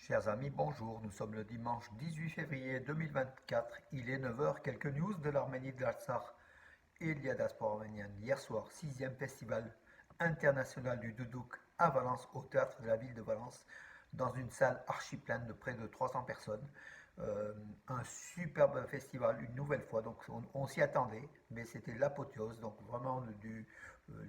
Chers amis, bonjour. Nous sommes le dimanche 18 février 2024. Il est 9 heures. Quelques news de l'Arménie, de l'Artsakh et de la diaspora arménienne. Hier soir, 6e festival international du Doudouk à Valence, au théâtre de la ville de Valence, dans une salle archi pleine de près de 300 personnes. Un superbe festival, une nouvelle fois. Donc, on s'y attendait, mais c'était l'apothéose. Donc, vraiment,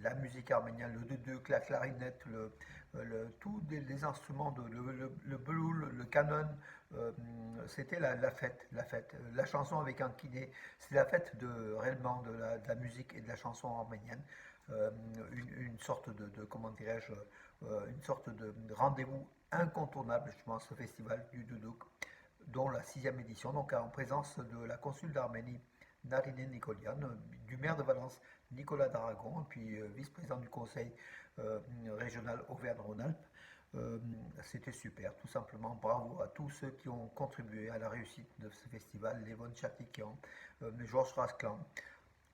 la musique arménienne, le doudouk, la clarinette, tous les instruments, le beloul, le canon, euh, c'était la fête, la fête. La chanson avec un kiné, c'est la fête réellement de la musique et de la chanson arménienne. Euh, une sorte comment dirais-je, une sorte de rendez-vous incontournable, je pense, ce festival du Doudouk, dont la 6e édition, donc en présence de la consul d'Arménie, Narine Nikolian, du maire de Valence, Nicolas d'Aragon, et puis vice-président du conseil régional Auvergne-Rhône-Alpes. C'était super, tout simplement. Bravo à tous ceux qui ont contribué à la réussite de ce festival, Levon Chatikian, Georges Rasclan,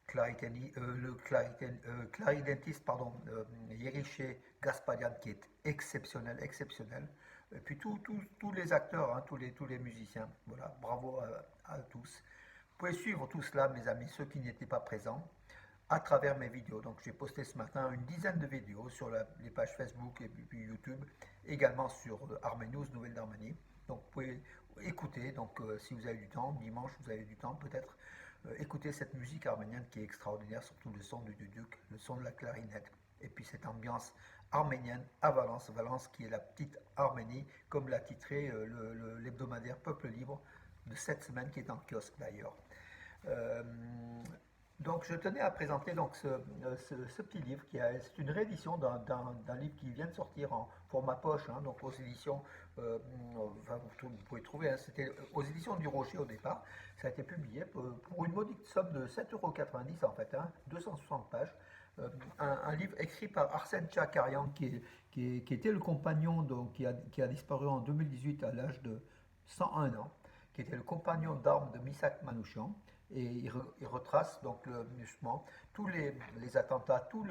clarinettiste, pardon, Yeriché Gasparian, qui est exceptionnel, exceptionnel. Et puis tous les acteurs, hein, tous les musiciens. Voilà, bravo à tous. Vous pouvez suivre tout cela, mes amis, ceux qui n'étaient pas présents, à travers mes vidéos. Donc j'ai posté ce matin une dizaine de vidéos sur les pages Facebook et puis YouTube, également sur Arménews, Nouvelles d'Arménie. Donc vous pouvez écouter, donc si vous avez du temps, dimanche vous avez du temps peut-être, écouter cette musique arménienne qui est extraordinaire, surtout le son du duduk, le son de la clarinette, et puis cette ambiance arménienne à Valence, Valence qui est la petite Arménie, comme l'a titré l'hebdomadaire Peuple Libre de cette semaine qui est en kiosque d'ailleurs. Euh, donc je tenais à présenter donc ce petit livre c'est une réédition d'un livre qui vient de sortir en format poche, hein, donc aux éditions, enfin, vous pouvez trouver, hein, c'était aux éditions du Rocher au départ. Ça a été publié pour une modique somme de 7,90 € en fait, hein, 260 pages. Un livre écrit par Arsène Tchakarian qui était le compagnon donc, qui a disparu en 2018 à l'âge de 101 ans, qui était le compagnon d'armes de Misak Manouchian. Et il retrace donc justement tous les attentats, tout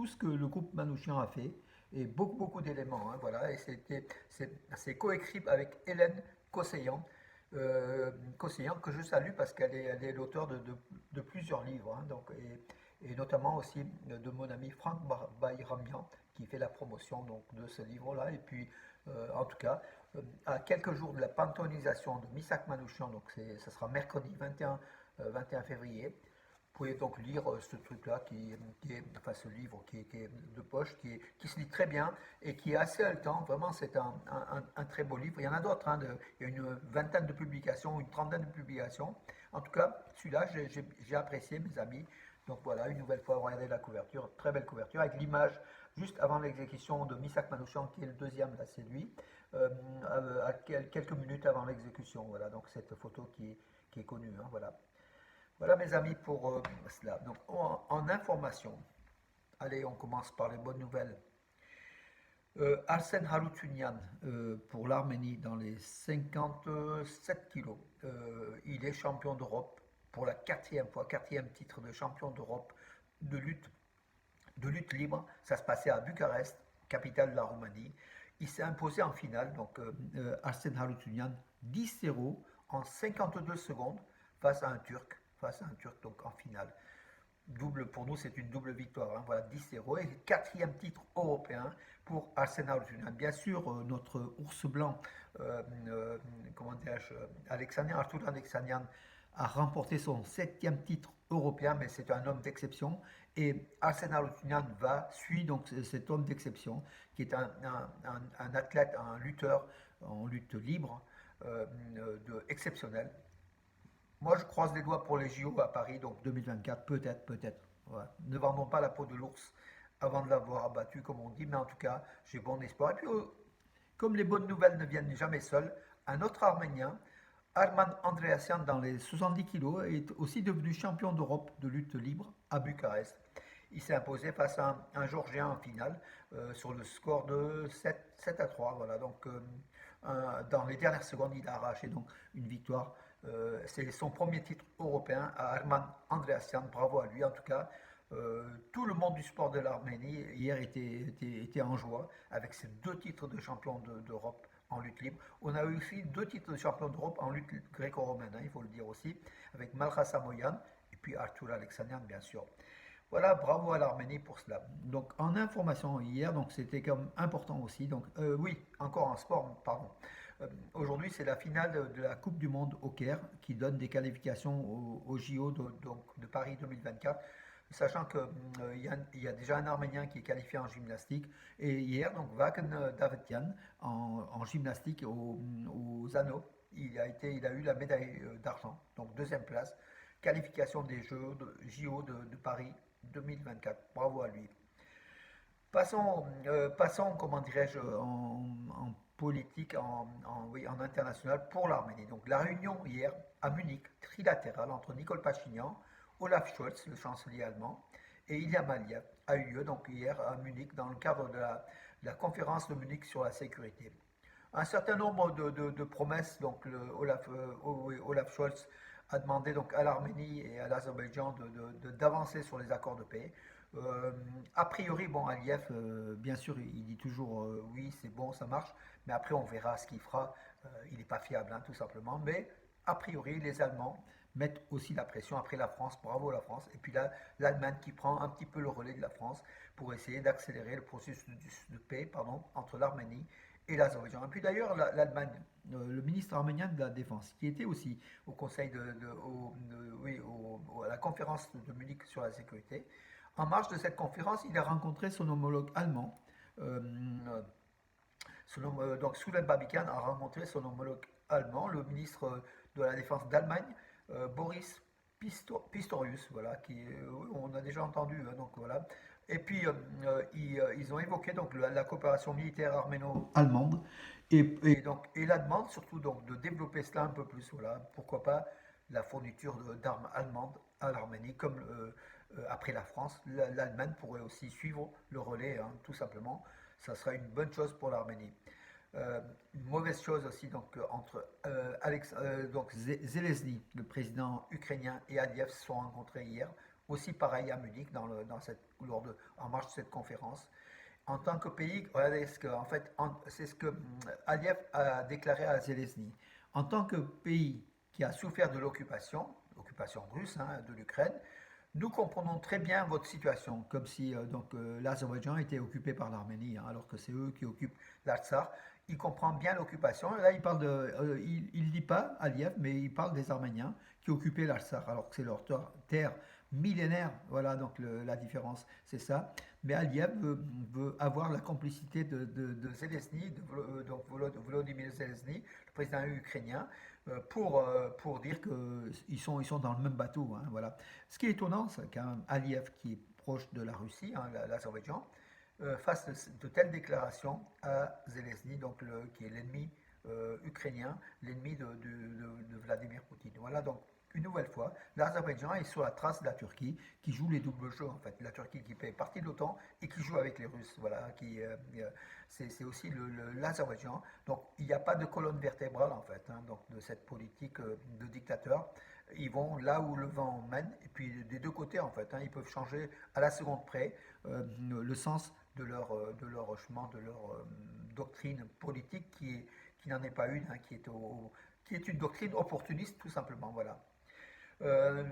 ce que le groupe Manouchian a fait, et beaucoup d'éléments. Hein, voilà, et c'est coécrit avec Hélène Kosseyan, Kosseyan, que je salue parce elle est l'auteur de plusieurs livres, hein, donc, et notamment aussi de mon ami Franck Bayramian qui fait la promotion donc, de ce livre-là. Et puis, en tout cas, à quelques jours de la panthéonisation de Misak Manouchian, donc ça sera mercredi 21 février. Vous pouvez donc lire ce truc-là, enfin ce livre qui est de poche, qui se lit très bien et qui est assez haletant. Vraiment, c'est un très beau livre. Il y en a d'autres, hein, il y a une vingtaine de publications, une trentaine de publications. En tout cas, celui-là, j'ai apprécié, mes amis. Donc voilà, une nouvelle fois, regardez la couverture, très belle couverture, avec l'image juste avant l'exécution de Misak Manouchian, qui est le deuxième, là c'est lui, à quelques minutes avant l'exécution. Voilà, donc cette photo qui est connue. Hein, voilà. Voilà mes amis pour cela. Donc en information, allez, on commence par les bonnes nouvelles. Arsène Haroutunian pour l'Arménie dans les 57 kilos. Il est champion d'Europe pour la quatrième fois, quatrième titre de champion d'Europe de lutte libre. Ça se passait à Bucarest, capitale de la Roumanie. Il s'est imposé en finale, donc Arsène Haroutunian, 10-0 en 52 secondes face à un Turc, donc en finale. Double, pour nous, c'est une double victoire. Hein, voilà, 10-0 et quatrième titre européen pour Arsenal. Bien sûr, notre ours blanc, comment dirais-je, Arthur Alexanian, a remporté son septième titre européen, mais c'est un homme d'exception. Et Arsenal suit donc cet homme d'exception, qui est un athlète, un lutteur en lutte libre, exceptionnel. Moi, je croise les doigts pour les JO à Paris, donc 2024, peut-être, peut-être. Ouais. Ne vendons pas la peau de l'ours avant de l'avoir abattu, comme on dit, mais en tout cas, j'ai bon espoir. Et puis, comme les bonnes nouvelles ne viennent jamais seules, un autre Arménien, Arman Andreassian, dans les 70 kilos, est aussi devenu champion d'Europe de lutte libre à Bucarest. Il s'est imposé face à un Georgien en finale sur le score de 7-3. Voilà, donc dans les dernières secondes, il a arraché donc une victoire. C'est son premier titre européen à Arman Andreassian. Bravo à lui en tout cas. Tout le monde du sport de l'Arménie hier était en joie avec ces 2 titres de champion d'Europe en lutte libre. On a eu aussi 2 titres de champion d'Europe en lutte gréco-romaine, hein, il faut le dire aussi, avec Malkha Samoyan et puis Arthur Alexanian, bien sûr. Voilà, bravo à l'Arménie pour cela. Donc en information hier, donc c'était comme important aussi. Donc oui, encore en sport, pardon. Aujourd'hui, c'est la finale de la Coupe du Monde au Caire qui donne des qualifications au JO donc, de Paris 2024. Sachant qu'il y a déjà un Arménien qui est qualifié en gymnastique. Et hier, donc Vaken Davetian en gymnastique aux anneaux, il a eu la médaille d'argent, donc deuxième place. Qualification des Jeux de JO de Paris 2024. Bravo à lui. Passons, comment dirais-je, en politique, oui, en international pour l'Arménie. Donc la réunion hier à Munich, trilatérale, entre Nicole Pachinian, Olaf Scholz, le chancelier allemand, et Ilham Aliyev, a eu lieu donc hier à Munich dans le cadre de la conférence de Munich sur la sécurité. Un certain nombre de promesses, donc Olaf Scholz a demandé donc à l'Arménie et à l'Azerbaïdjan d'avancer sur les accords de paix. Euh, A priori, bon, Aliyev, bien sûr, il dit toujours oui, c'est bon, ça marche, mais après on verra ce qu'il fera. Il n'est pas fiable, hein, tout simplement. Mais a priori, les Allemands mettent aussi la pression après la France, bravo la France, et puis là, l'Allemagne qui prend un petit peu le relais de la France pour essayer d'accélérer le processus de paix pardon, entre l'Arménie et l'Azerbaïdjan. Et puis d'ailleurs, l'Allemagne, le ministre arménien de la Défense, qui était aussi au conseil oui, à la conférence de Munich sur la sécurité, en marge de cette conférence, il a rencontré son homologue allemand. Euh, donc Soulen Babican a rencontré son homologue allemand, le ministre de la Défense d'Allemagne, Boris Pistorius, voilà, on a déjà entendu, hein, donc voilà. Et puis ils ont évoqué donc la coopération militaire arméno-allemande et la demande surtout donc de développer cela un peu plus, voilà. Pourquoi pas la fourniture d'armes allemandes à l'Arménie, comme après la France, l'Allemagne pourrait aussi suivre le relais, hein, tout simplement. Ça sera une bonne chose pour l'Arménie. Une mauvaise chose aussi donc, entre donc Zelensky, le président ukrainien, et Aliyev se sont rencontrés hier, aussi pareil à Munich, en marge de cette conférence. En tant que pays, regardez en fait, c'est ce que Aliyev a déclaré à Zelensky. En tant que pays qui a souffert de l'occupation russe, hein, de l'Ukraine, nous comprenons très bien votre situation, comme si l'Azerbaïdjan était occupé par l'Arménie, hein, alors que c'est eux qui occupent l'Artsakh. Il comprend bien l'occupation. Là, il parle il dit pas Aliyev, mais il parle des Arméniens qui occupaient l'Artsakh, alors que c'est leur terre millénaire. Voilà, donc la différence, c'est ça. Mais Aliyev veut avoir la complicité de Zelensky, donc Volodymyr Zelensky, le président ukrainien, pour dire qu'ils sont dans le même bateau, hein, voilà. Ce qui est étonnant, c'est quand même Aliyev, qui est proche de la Russie, hein, l'Azerbaïdjan, fasse de telles déclarations à Zelensky, donc qui est l'ennemi ukrainien, l'ennemi de Vladimir Poutine. Voilà, donc une nouvelle fois, l'Azerbaïdjan est sur la trace de la Turquie, qui joue les doubles jeux en fait. La Turquie qui fait partie de l'OTAN et qui joue avec les Russes. Voilà, c'est aussi l'Azerbaïdjan. Donc il n'y a pas de colonne vertébrale en fait, hein, donc de cette politique de dictateur. Ils vont là où le vent mène, et puis des deux côtés en fait, hein, ils peuvent changer à la seconde près le sens de leur chemin, de leur doctrine politique qui n'en est pas une, hein, qui est une doctrine opportuniste tout simplement. Voilà. Euh,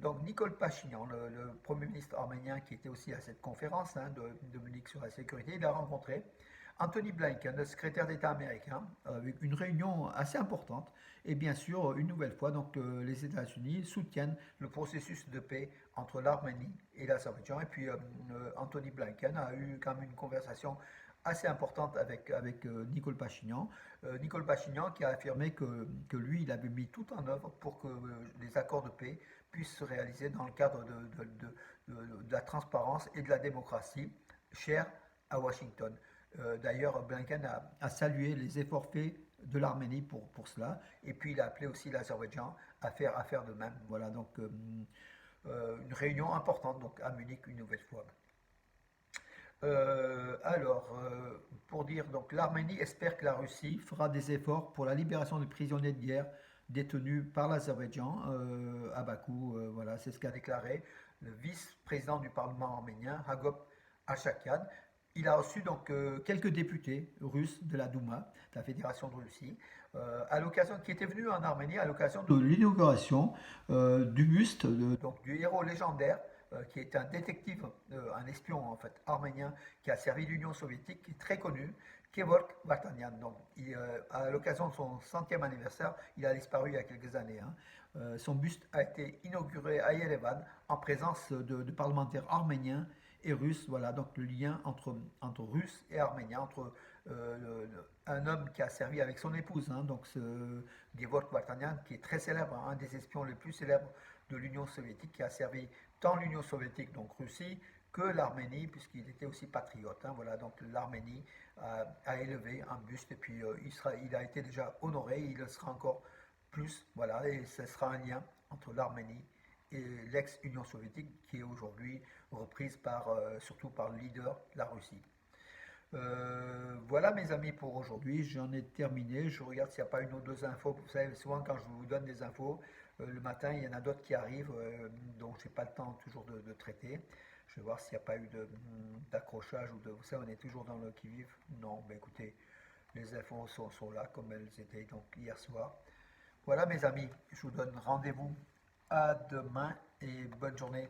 donc Nicole Pachinian, le Premier ministre arménien qui était aussi à cette conférence, hein, de Munich sur la sécurité, il a rencontré Anthony Blinken, le secrétaire d'État américain, avec une réunion assez importante. Et bien sûr, une nouvelle fois, donc, les États-Unis soutiennent le processus de paix entre l'Arménie et l'Azerbaïdjan. Et puis Anthony Blinken a eu quand même une conversation assez importante avec Nicole Pachinian. Nicole Pachinian qui a affirmé que lui, il avait mis tout en œuvre pour que les accords de paix puissent se réaliser dans le cadre de la transparence et de la démocratie, chère à Washington. D'ailleurs, Blinken a salué les efforts faits de l'Arménie pour cela, et puis il a appelé aussi l'Azerbaïdjan à faire de même. Voilà, donc une réunion importante donc, à Munich une nouvelle fois. Pour dire, donc l'Arménie espère que la Russie fera des efforts pour la libération des prisonniers de guerre détenus par l'Azerbaïdjan à Bakou. Voilà, c'est ce qu'a déclaré le vice-président du Parlement arménien, Hagop Achakian. Il a reçu donc quelques députés russes de la Douma, de la Fédération de Russie, à l'occasion, qui étaient venus en Arménie à l'occasion de l'inauguration du buste donc, du héros légendaire qui est un détective, un espion en fait arménien qui a servi l'Union soviétique, qui est très connu, Kevork Vartanyan. Donc, à l'occasion de son centième anniversaire, il a disparu il y a quelques années. Hein. Son buste a été inauguré à Yerevan en présence de parlementaires arméniens et russes. Voilà donc le lien entre Russes et Arméniens, entre un homme qui a servi avec son épouse, hein, donc ce Gevorg Vartanyan, qui est très célèbre, hein, un des espions les plus célèbres de l'Union soviétique, qui a servi tant l'Union soviétique, donc Russie, que l'Arménie, puisqu'il était aussi patriote. Hein, voilà, donc l'Arménie a élevé un buste, et puis il a été déjà honoré, il le sera encore plus, voilà, et ce sera un lien entre l'Arménie et l'ex-Union soviétique, qui est aujourd'hui reprise surtout par le leader, la Russie. Voilà mes amis pour aujourd'hui, j'en ai terminé. Je regarde s'il n'y a pas une ou deux infos. Vous savez, souvent quand je vous donne des infos, le matin il y en a d'autres qui arrivent, donc je n'ai pas le temps toujours de traiter. Je vais voir s'il n'y a pas eu d'accrochage ou de. Vous savez, on est toujours dans le qui-vive. Non, ben écoutez, les infos sont là comme elles étaient donc hier soir. Voilà mes amis, je vous donne rendez-vous à demain et bonne journée.